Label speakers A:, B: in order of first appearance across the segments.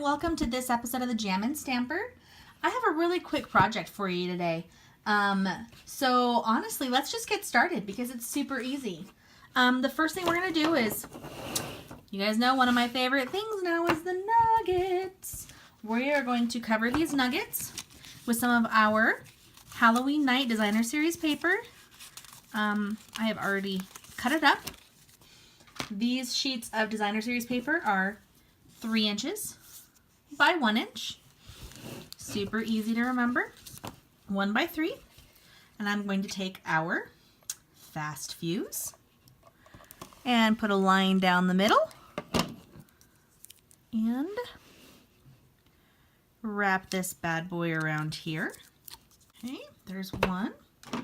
A: welcome to this episode of the Jam and Stamper. I have a really quick project for you today. So honestly, let's just get started because it's super easy. The first thing we're going to do is, you guys know one of my favorite things now is the nuggets. We are going to cover these nuggets with some of our Halloween Night Designer Series paper. I have already cut it up. These sheets of Designer Series paper are 3 inches by 1 inch. Super easy to remember. 1 by 3. And I'm going to take our fast fuse and put a line down the middle and wrap this bad boy around here. Okay, there's one. All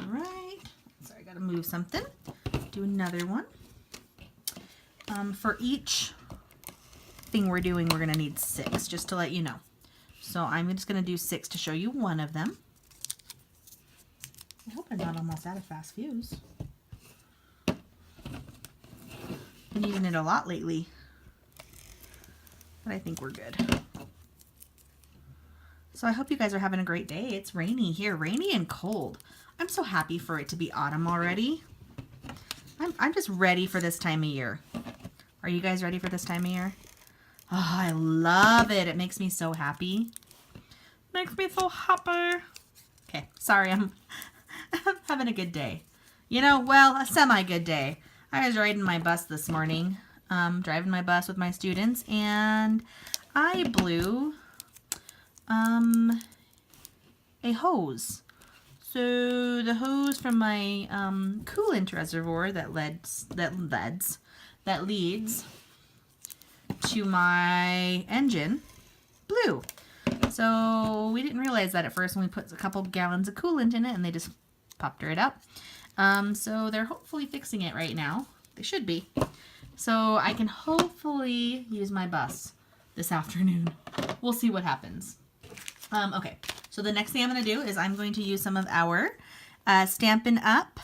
A: right. Sorry, I gotta move something. Do another one. For each thing we're doing, we're going to need 6, just to let you know. So I'm just going to do 6 to show you one of them. I hope I'm not almost out of fast fuse. Been using it a lot lately, but I think we're good. So I hope you guys are having a great day. It's rainy here, rainy and cold. I'm so happy for it to be autumn already. I'm just ready for this time of year. Are you guys ready for this time of year? Oh, I love it. It makes me so happy. Makes me so happy. Okay, sorry, I'm having a good day. You know, well, a semi-good day. I was riding my bus this morning, driving my bus with my students, and I blew a hose. So the hose from my coolant reservoir that leads to my engine blew. So we didn't realize that at first when we put a couple gallons of coolant in it, and they just popped right up. So they're hopefully fixing it right now. They should be. So I can hopefully use my bus this afternoon. We'll see what happens. Okay, so the next thing I'm going to do is I'm going to use some of our Stampin' Up!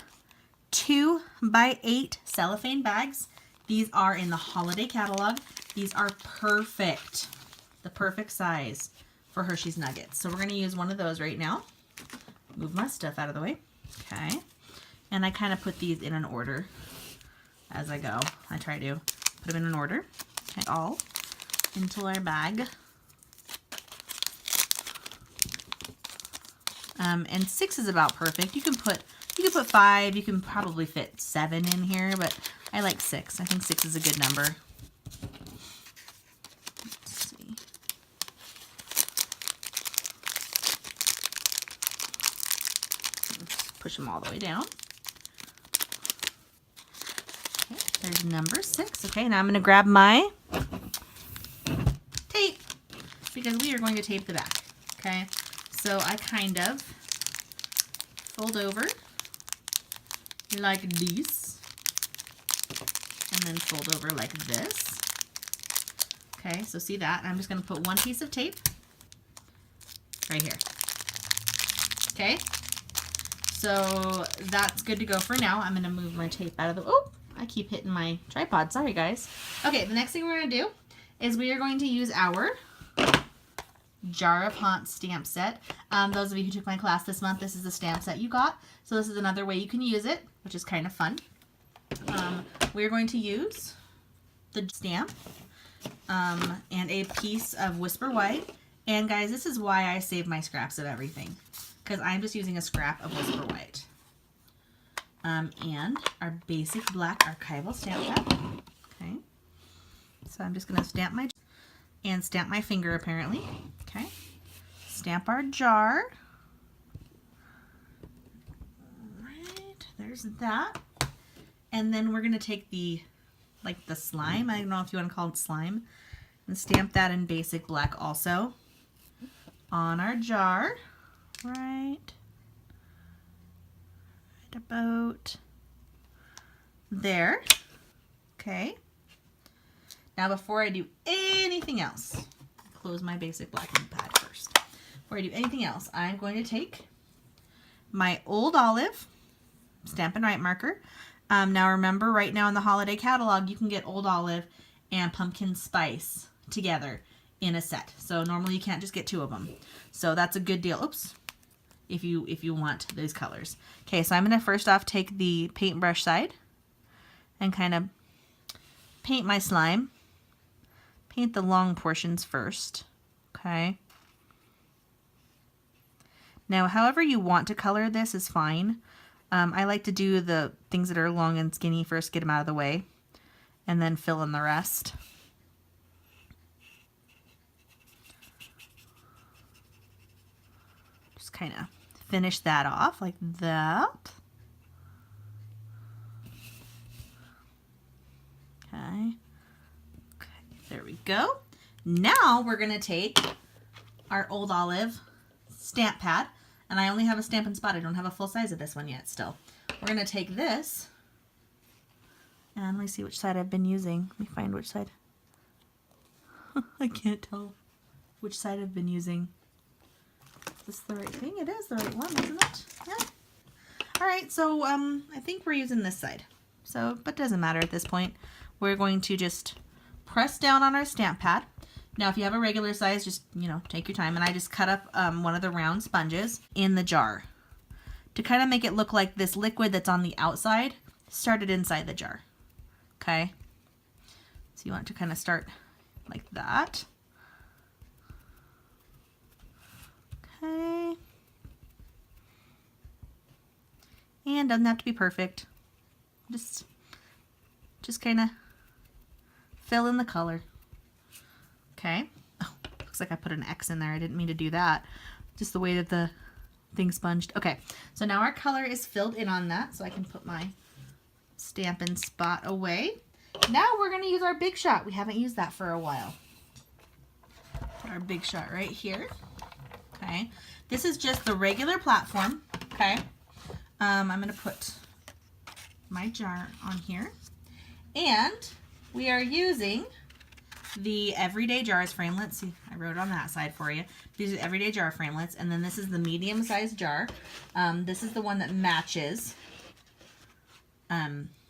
A: 2 by 8 cellophane bags. These are in the holiday catalog. These are perfect, the perfect size for Hershey's Nuggets. So we're going to use one of those right now. Move my stuff out of the way. Okay. And I kind of put these in an order as I go. I try to put them in an order. Okay, all into our bag. And 6 is about perfect. You can put 5. You can probably fit 7 in here, but I like 6. I think 6 is a good number. Let's see. Let's push them all the way down. Okay, there's number 6. Okay, now I'm going to grab my tape because we are going to tape the back. Okay, so I kind of fold over like this. And then fold over like this. Okay, so see that? I'm just going to put one piece of tape right here. Okay, so that's good to go for now. I'm going to move my tape out of the... Oh, I keep hitting my tripod. Sorry, guys. Okay, the next thing we're going to do is we are going to use our Jar of Haunts stamp set. Those of you who took my class this month, this is the stamp set you got. So this is another way you can use it, which is kind of fun. We're going to use the stamp and a piece of Whisper White. And guys, this is why I save my scraps of everything, because I'm just using a scrap of Whisper White. And our basic black archival stamp pad. Okay, so I'm just going to stamp my finger apparently. Okay, stamp our jar. All right, there's that. And then we're going to take the slime, I don't know if you want to call it slime, and stamp that in basic black also on our jar, right about there. Okay. Now before I do anything else, close my basic black ink pad first. Before I do anything else, I'm going to take my Old Olive Stampin' Right marker. Now remember, right now in the holiday catalog, you can get Old Olive and pumpkin spice together in a set. So normally you can't just get 2 of them. So that's a good deal. Oops. If you want those colors. Okay, so I'm going to first off take the paintbrush side and kind of paint my slime. Paint the long portions first. Okay. Now, however you want to color this is fine. I like to do the things that are long and skinny first, get them out of the way, and then fill in the rest. Just kind of finish that off like that. Okay. Okay, there we go. Now we're going to take our Old Olive stamp pad, and I only have a Stampin' Spot. I don't have a full size of this one yet still. We're going to take this, and let me see which side I've been using. Let me find which side. I can't tell which side I've been using. Is this the right thing? It is the right one, isn't it? Yeah. Alright, so I think we're using this side. So, but doesn't matter at this point. We're going to just press down on our stamp pad. Now, if you have a regular size, just, you know, take your time. And I just cut up one of the round sponges in the jar to kind of make it look like this liquid that's on the outside started inside the jar. Okay? So you want to kind of start like that. Okay. And doesn't have to be perfect. Just kind of fill in the color. Okay. Oh, looks like I put an X in there. I didn't mean to do that. Just the way that the thing sponged. Okay. So now our color is filled in on that, so I can put my Stampin' Spot away. Now we're going to use our Big Shot. We haven't used that for a while. Put our Big Shot right here. Okay. This is just the regular platform. Okay. I'm going to put my jar on here. And we are using the Everyday Jars framelits. See, I wrote on that side for you. These are Everyday Jar framelits. And then this is the medium-sized jar. This is the one that matches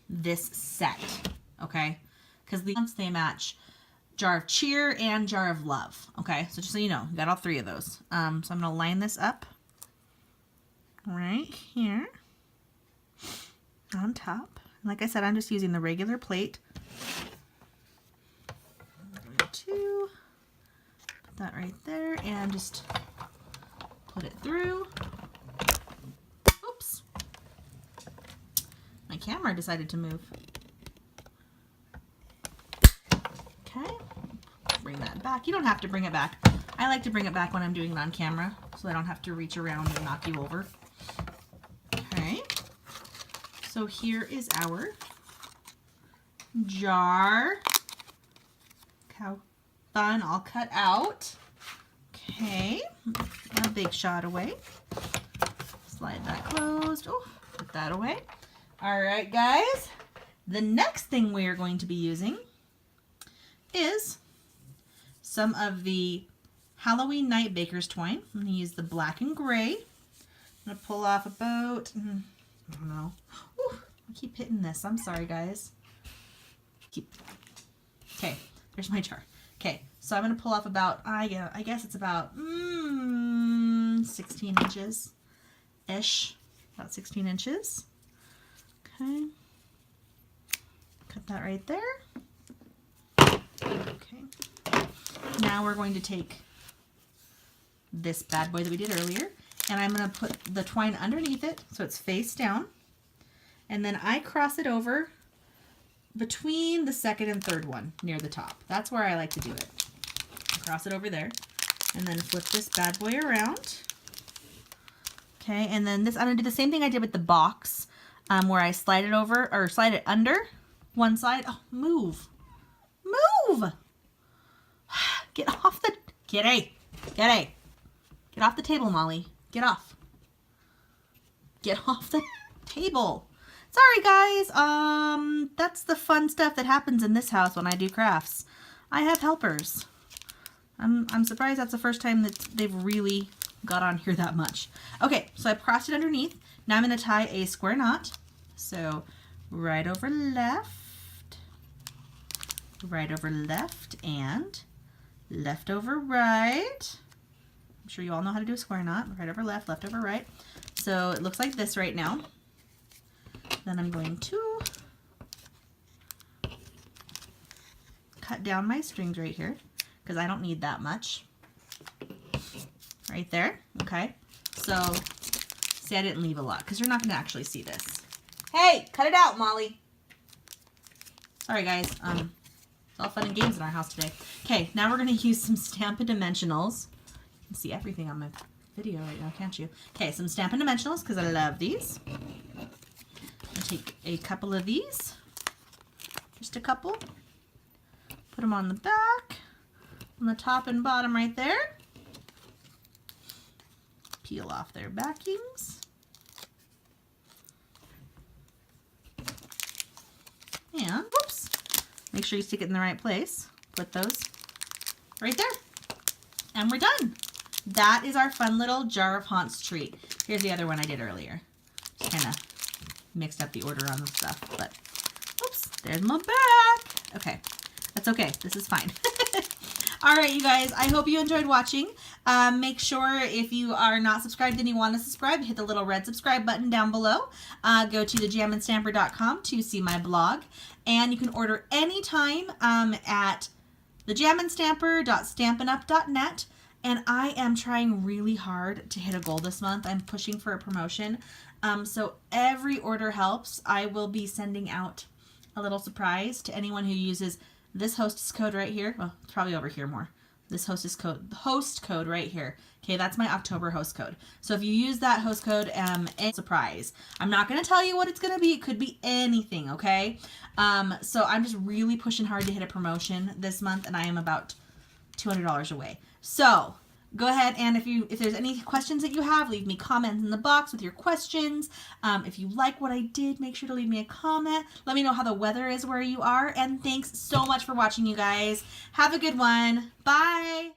A: this set. Okay? Because they match Jar of Cheer and Jar of Love. Okay? So just so you know, you got all 3 of those. So I'm going to line this up right here on top. Like I said, I'm just using the regular plate. I'm going to put that right there and just put it through. Oops. My camera decided to move. Okay. Bring that back. You don't have to bring it back. I like to bring it back when I'm doing it on camera so I don't have to reach around and knock you over. Okay. So here is our jar. Look how fun, all cut out. Okay, a Big Shot away. Slide that closed. Oh, put that away. All right, guys. The next thing we are going to be using is some of the Halloween Night Baker's Twine. I'm going to use the black and gray. I'm going to pull off about, I don't know. Ooh, I keep hitting this. I'm sorry, guys. Okay, there's my jar. Okay, so I'm going to pull off about, I guess it's about 16 inches-ish. About 16 inches. Okay. Cut that right there. Okay. Now we're going to take this bad boy that we did earlier, and I'm going to put the twine underneath it so it's face down. And then I cross it over between the second and third one near the top. That's where I like to do it. Cross it over there. And then flip this bad boy around. Okay, and then this, I'm going to do the same thing I did with the box, where I slide it over, or slide it under one side. Oh, move. Move! Get off the, Get off the table, Molly. Get off. Get off the table. Sorry, guys. That's the fun stuff that happens in this house when I do crafts. I have helpers. I'm surprised that's the first time that they've really got on here that much. Okay, so I crossed it underneath. Now I'm going to tie a square knot. So right over left, and left over right. I'm sure you all know how to do a square knot. Right over left, left over right. So it looks like this right now. Then I'm going to cut down my strings right here because I don't need that much. Right there, okay? So, see, I didn't leave a lot because you're not going to actually see this. Hey, cut it out, Molly. Sorry, guys. It's all fun and games in our house today. Okay, now we're going to use some Stampin' Dimensionals. You can see everything on my video right now, can't you? Okay, some Stampin' Dimensionals because I love these. I'll take a couple of these. Just a couple. Put them on the back, on the top and bottom right there. Peel off their backings. And, whoops, make sure you stick it in the right place. Put those right there. And we're done. That is our fun little jar of haunts treat. Here's the other one I did earlier. Just kind of mixed up the order on the stuff, but oops, there's my back. Okay, that's okay. This is fine. All right, you guys, I hope you enjoyed watching. Make sure if you are not subscribed and you want to subscribe, hit the little red subscribe button down below. Go to thejamandStamper.com to see my blog. And you can order anytime at thejamandStamper.stampinup.net. And I am trying really hard to hit a goal this month. I'm pushing for a promotion. So every order helps. I will be sending out a little surprise to anyone who uses this hostess code right here. Well, it's probably over here more. This hostess code, the host code right here. Okay, that's my October host code. So if you use that host code, a surprise. I'm not going to tell you what it's going to be. It could be anything, okay? So I'm just really pushing hard to hit a promotion this month, and I am about $200 away. So go ahead, and if there's any questions that you have, leave me comments in the box with your questions. If you like what I did, make sure to leave me a comment. Let me know how the weather is where you are. And thanks so much for watching, you guys. Have a good one. Bye.